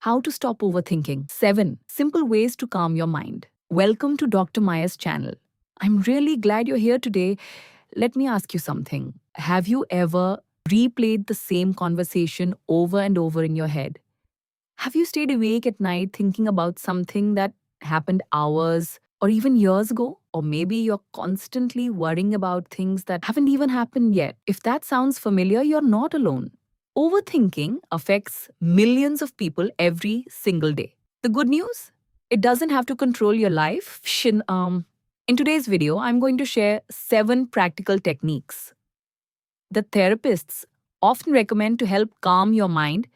How to stop overthinking. 7 simple ways to calm your mind. Welcome to Dr. Maya's channel. I'm really glad you're here today. Let me ask you something. Have you ever replayed the same conversation over and over in your head? Have you stayed awake at night thinking about something that happened hours or even years ago? Or maybe you're constantly worrying about things that haven't even happened yet. If that sounds familiar, you're not alone. Overthinking affects millions of people every single day. The good news? It doesn't have to control your life. In today's video, I'm going to share 7 practical techniques that therapists often recommend to help calm your mind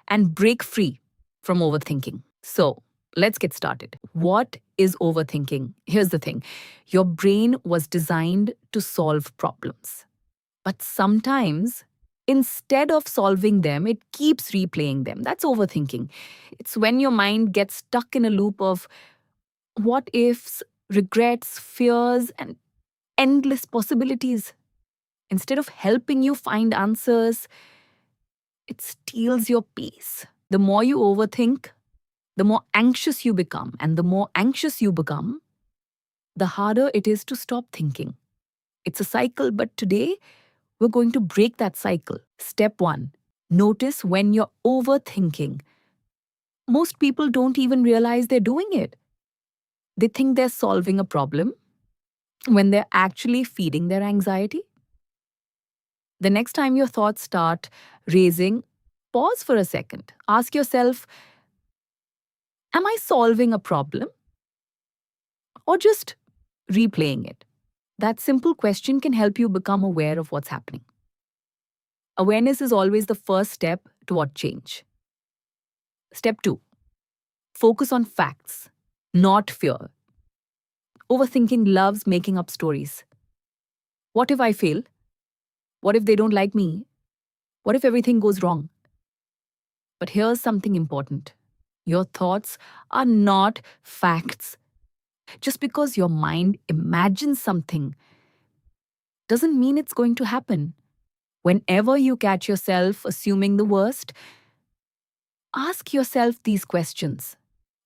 and break free from overthinking. So, let's get started. What is overthinking? Here's the thing. Your brain was designed to solve problems. But sometimes, instead of solving them, it keeps replaying them. That's overthinking. It's when your mind gets stuck in a loop of what ifs, regrets, fears, and endless possibilities. Instead of helping you find answers, it steals your peace. The more you overthink, the more anxious you become. And the more anxious you become, the harder it is to stop thinking. It's a cycle, but today we're going to break that cycle. Step 1. Notice when you're overthinking. Most people don't even realize they're doing it. They think they're solving a problem when they're actually feeding their anxiety. The next time your thoughts start racing, pause for a second. Ask yourself, am I solving a problem or just replaying it? That simple question can help you become aware of what's happening. Awareness is always the first step toward change. Step 2. Focus on facts, not fear. Overthinking loves making up stories. What if I fail? What if they don't like me? What if everything goes wrong? But here's something important. Your thoughts are not facts. Just because your mind imagines something doesn't mean it's going to happen. Whenever you catch yourself assuming the worst, ask yourself these questions.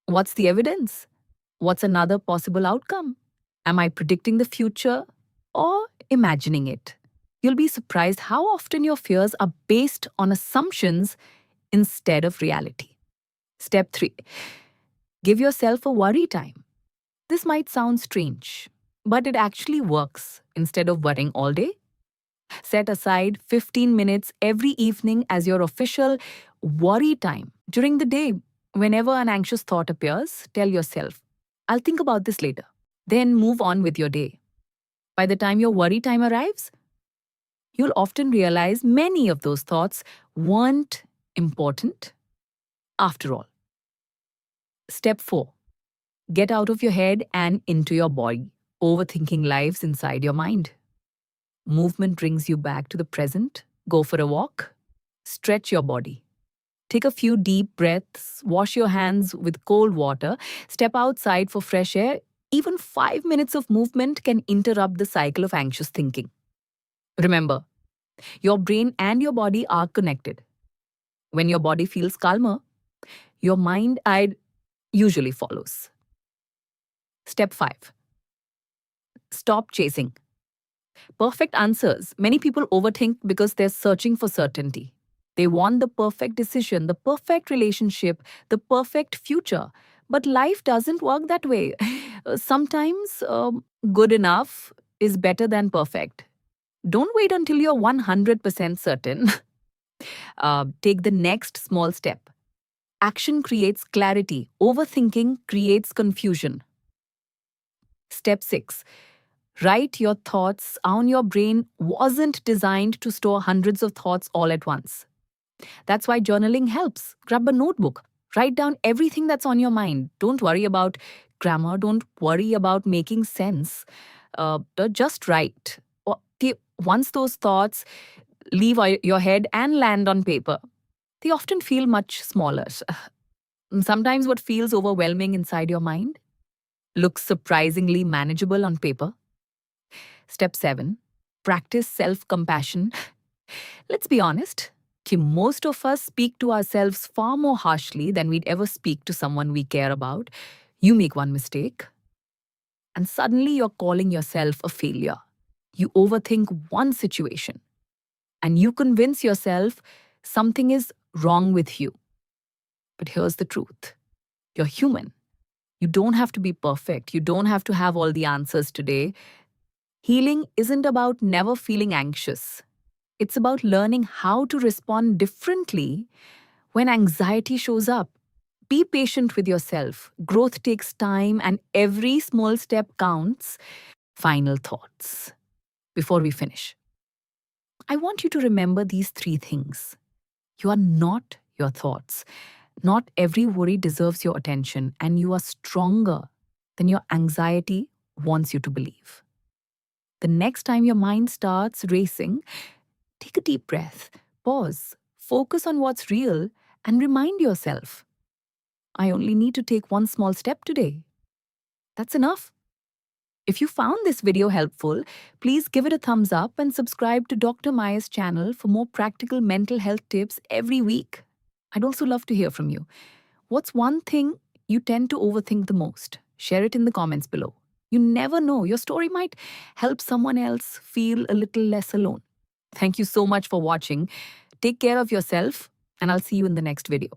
What's the evidence? What's another possible outcome? Am I predicting the future or imagining it? You'll be surprised how often your fears are based on assumptions instead of reality. Step 3. Give yourself a worry time. This might sound strange, but it actually works. Instead of worrying all day, set aside 15 minutes every evening as your official worry time. During the day, whenever an anxious thought appears, tell yourself, I'll think about this later. Then move on with your day. By the time your worry time arrives, you'll often realize many of those thoughts weren't important after all. Step 4. Get out of your head and into your body. Overthinking lives inside your mind. Movement brings you back to the present. Go for a walk. Stretch your body. Take a few deep breaths. Wash your hands with cold water. Step outside for fresh air. Even 5 minutes of movement can interrupt the cycle of anxious thinking. Remember, your brain and your body are connected. When your body feels calmer, your mind usually follows. Step 5. Stop chasing perfect answers. Many people overthink because they're searching for certainty. They want the perfect decision, the perfect relationship, the perfect future. But life doesn't work that way. Sometimes good enough is better than perfect. Don't wait until you're 100% certain. Take the next small step. Action creates clarity. Overthinking creates confusion. Step 6. Write your thoughts down. Your brain wasn't designed to store hundreds of thoughts all at once. That's why journaling helps. Grab a notebook. Write down everything that's on your mind. Don't worry about grammar. Don't worry about making sense. Just write. Once those thoughts leave your head and land on paper, they often feel much smaller. Sometimes what feels overwhelming inside your mind looks surprisingly manageable on paper. Step 7. Practice self-compassion. Let's be honest, Okay, most of us speak to ourselves far more harshly than we'd ever speak to someone we care about. You make one mistake, and suddenly you're calling yourself a failure. You overthink one situation, and you convince yourself something is wrong with you. But here's the truth: you're human. You don't have to be perfect. You don't have to have all the answers today. Healing isn't about never feeling anxious. It's about learning how to respond differently when anxiety shows up. Be patient with yourself. Growth takes time, and every small step counts. Final thoughts. Before we finish, I want you to remember these three things. You are not your thoughts. Not every worry deserves your attention, and you are stronger than your anxiety wants you to believe. The next time your mind starts racing, take a deep breath, pause, focus on what's real, and remind yourself, I only need to take one small step today. That's enough. If you found this video helpful, please give it a thumbs up and subscribe to Dr. Maya's channel for more practical mental health tips every week. I'd also love to hear from you. What's one thing you tend to overthink the most? Share it in the comments below. You never know, your story might help someone else feel a little less alone. Thank you so much for watching. Take care of yourself, and I'll see you in the next video.